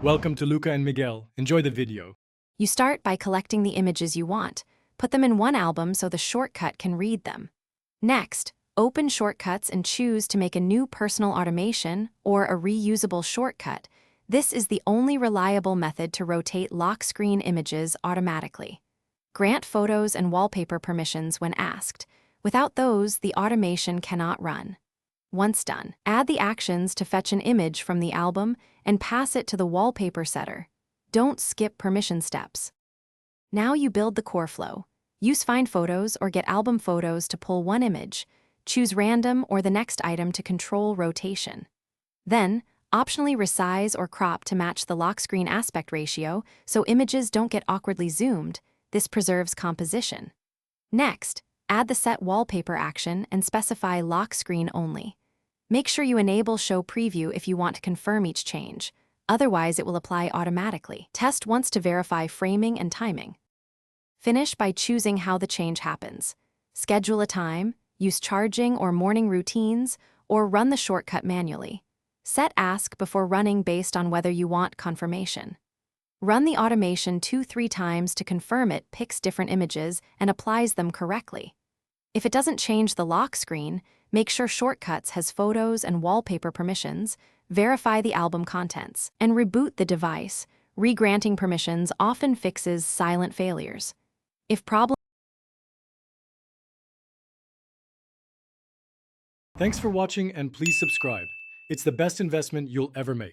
Welcome to Luca and Miguel. Enjoy the video. You start by collecting the images you want. Put them in one album so the shortcut can read them. Next, open Shortcuts and choose to make a new personal automation or a reusable shortcut. This is the only reliable method to rotate lock screen images automatically. Grant photos and wallpaper permissions when asked. Without those, the automation cannot run. Once done, add the actions to fetch an image from the album and pass it to the wallpaper setter. Don't skip permission steps. Now you build the core flow. Use Find Photos or Get Album Photos to pull one image. Choose Random or the next item to control rotation. Then, optionally resize or crop to match the lock screen aspect ratio so images don't get awkwardly zoomed. This preserves composition. Next, add the Set Wallpaper action and specify lock screen only. Make sure you enable Show Preview if you want to confirm each change. Otherwise, it will apply automatically. Test once to verify framing and timing. Finish by choosing how the change happens. Schedule a time, use charging or morning routines, or run the shortcut manually. Set Ask before running based on whether you want confirmation. Run the automation 2-3 times to confirm it picks different images and applies them correctly. If it doesn't change the lock screen, make sure Shortcuts has photos and wallpaper permissions, verify the album contents, and reboot the device. Re-granting permissions often fixes silent failures. If problem Thanks for watching and please subscribe. It's the best investment you'll ever make.